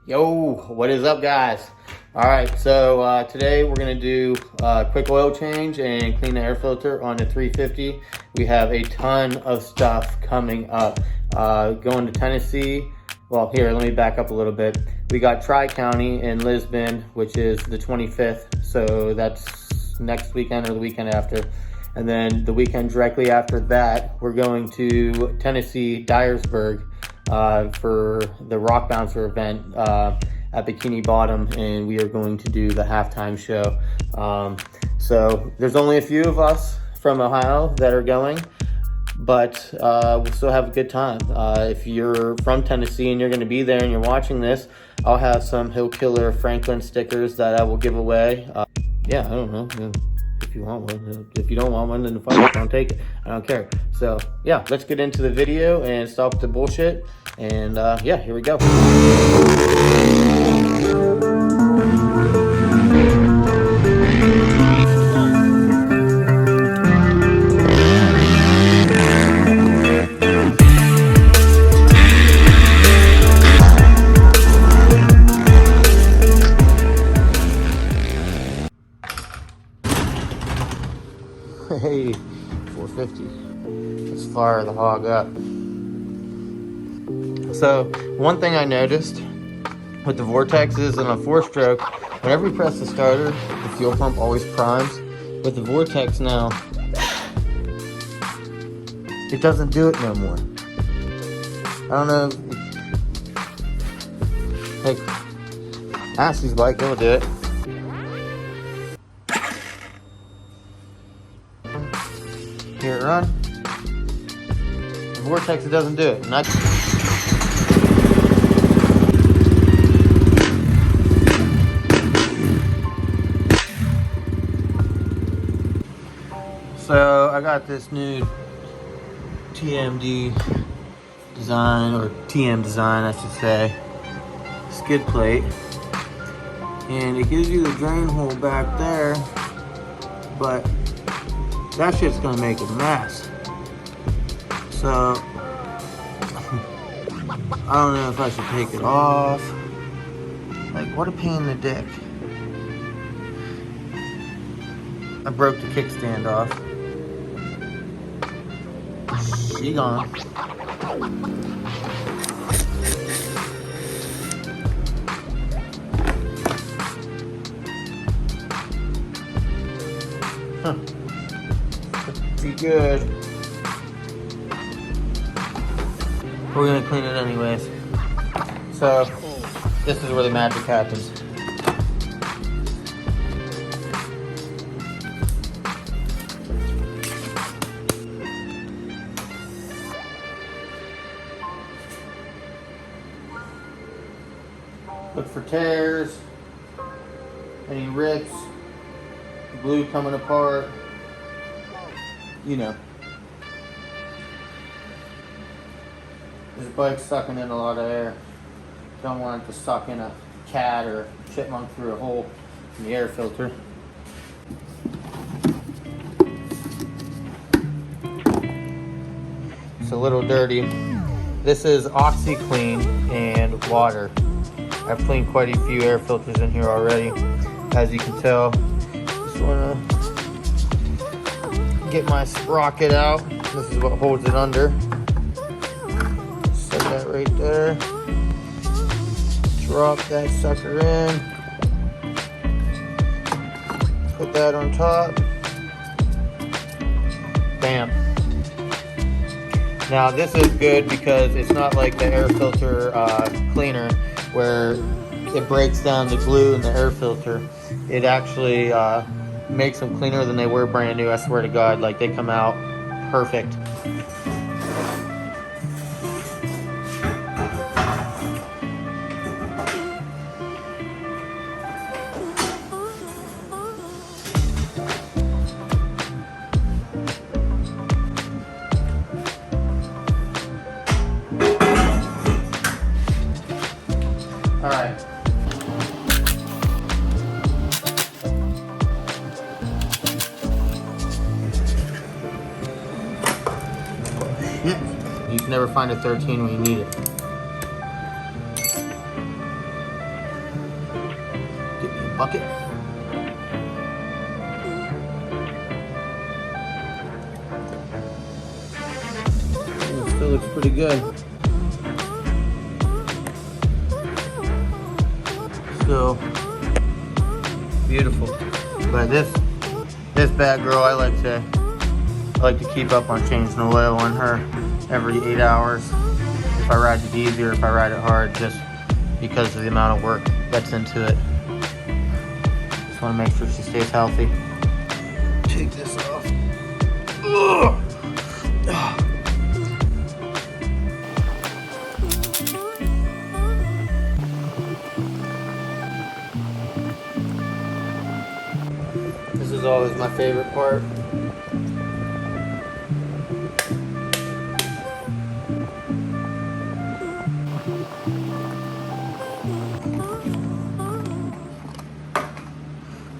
Yo, what is up, guys? All right, so today we're gonna do a quick oil change and clean the air filter on the 350. We have a ton of stuff coming up. Going to Tennessee. Well, here, let me back up a little bit. We got Tri-County in Lisbon, which is the 25th. So that's next weekend or the weekend after. And then the weekend directly after that, we're going to Tennessee, Dyersburg, for the Rock Bouncer event at Bikini Bottom, and we are going to do the halftime show. So there's only a few of us from Ohio that are going, but we'll still have a good time. If you're from Tennessee and you're going to be there and you're watching this, I'll have some Hill Killer Franklin stickers that I will give away. Yeah, I don't know. If you want one. If you don't want one, then fuck, don't take it. I don't care. So yeah, let's get into the video and stop the bullshit. And yeah, here we go. Hey, 450. Let's fire the hog up. So one thing I noticed with the Vortexes and a 4-stroke, whenever you press the starter, the fuel pump always primes. With the Vortex now, it doesn't do it no more. I don't know. Hey, ask these bike, they'll do it. Hear it run. The Vortex, it doesn't do it. And so I got this new TMD design, or TM design I should say, skid plate, and it gives you the drain hole back there, but that shit's gonna make a mess. So I don't know if I should take it off. Like, what a pain in the dick. I broke the kickstand off. She gone. Huh. Pretty good. We're gonna clean it anyways. So this is where the magic happens. Look for tears, any rips, glue coming apart, you know. This bike's sucking in a lot of air. Don't want it to suck in a cat or a chipmunk through a hole in the air filter. It's a little dirty. This is OxyClean and water. I've cleaned quite a few air filters in here already. As you can tell, just wanna get my sprocket out. This is what holds it under. Set that right there. Drop that sucker in. Put that on top. Bam. Now this is good because it's not like the air filter cleaner where it breaks down the glue in the air filter. It actually makes them cleaner than they were brand new. I swear to God, like they come out perfect. All right. You can never find a 13 when you need it. bucket. It still looks pretty good. Still beautiful. But this bad girl, I like to keep up on changing the oil on her every 8 hours. If I ride it easy or if I ride it hard, just because of the amount of work that's into it. Just want to make sure she stays healthy. Take this off. Ugh. This is always my favorite part.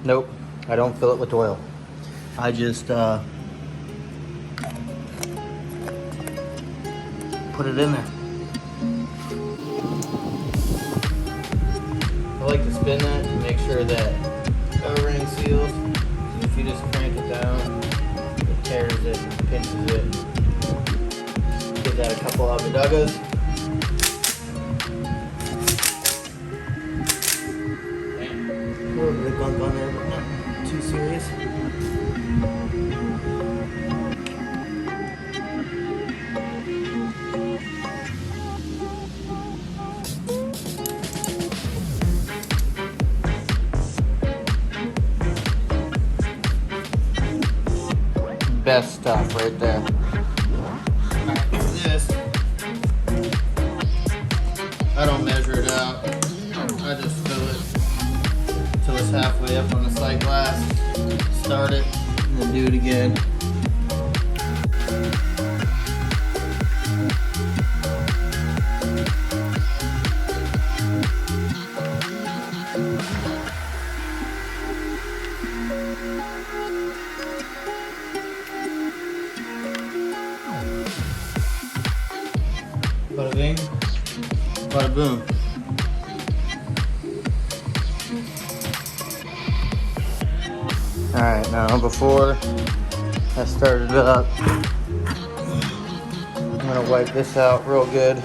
Nope, I don't fill it with oil. I just put it in there. I like to spin that to make sure that O-ring seals. If you just crank it down, it tears it, pinches it. Give that a couple of abadagas. A little bit of gunk on there, but not too serious. Best stuff right there. Alright, this, I don't measure it out. I just fill it until it's halfway up on the sight glass. Start it, and then do it again. Bada bing, bada boom. Alright, now before I start it up, I'm gonna wipe this out real good.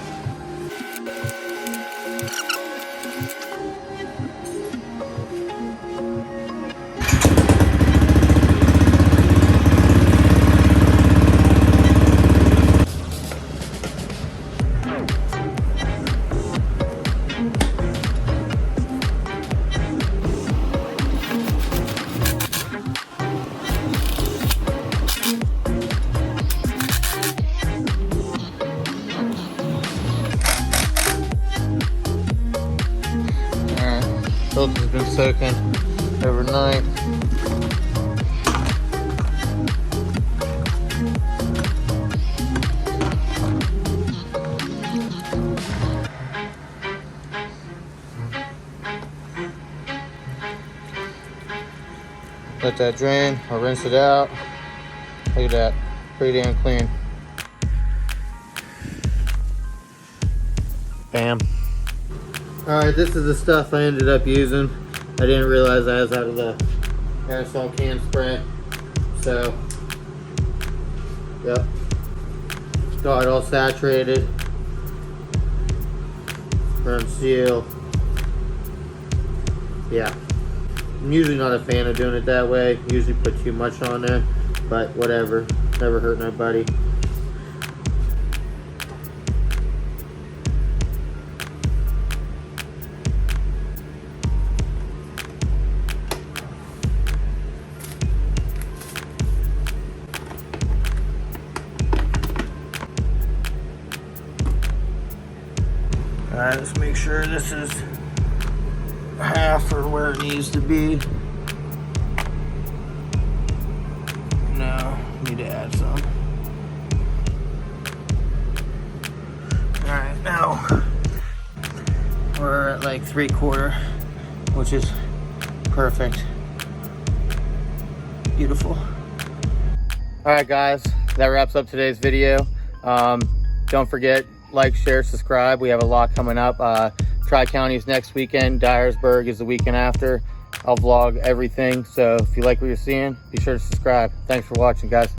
Filter's been soaking overnight. Let that drain. I'll rinse it out. Look at that, pretty damn clean. Bam. Alright, this is the stuff I ended up using. I didn't realize I was out of the aerosol can spray. So, yep. Got it all saturated. Run seal. Yeah. I'm usually not a fan of doing it that way. Usually put too much on there. But whatever. Never hurt nobody. Alright, let's make sure this is half or where it needs to be. No, need to add some. Alright, now we're at like 3/4, which is perfect. Beautiful. Alright guys, that wraps up today's video. Don't forget, like, share, subscribe. We have a lot coming up. Tri-County is next weekend. Dyersburg is the weekend after. I'll vlog everything. So if you like what you're seeing, be sure to subscribe. Thanks for watching, guys.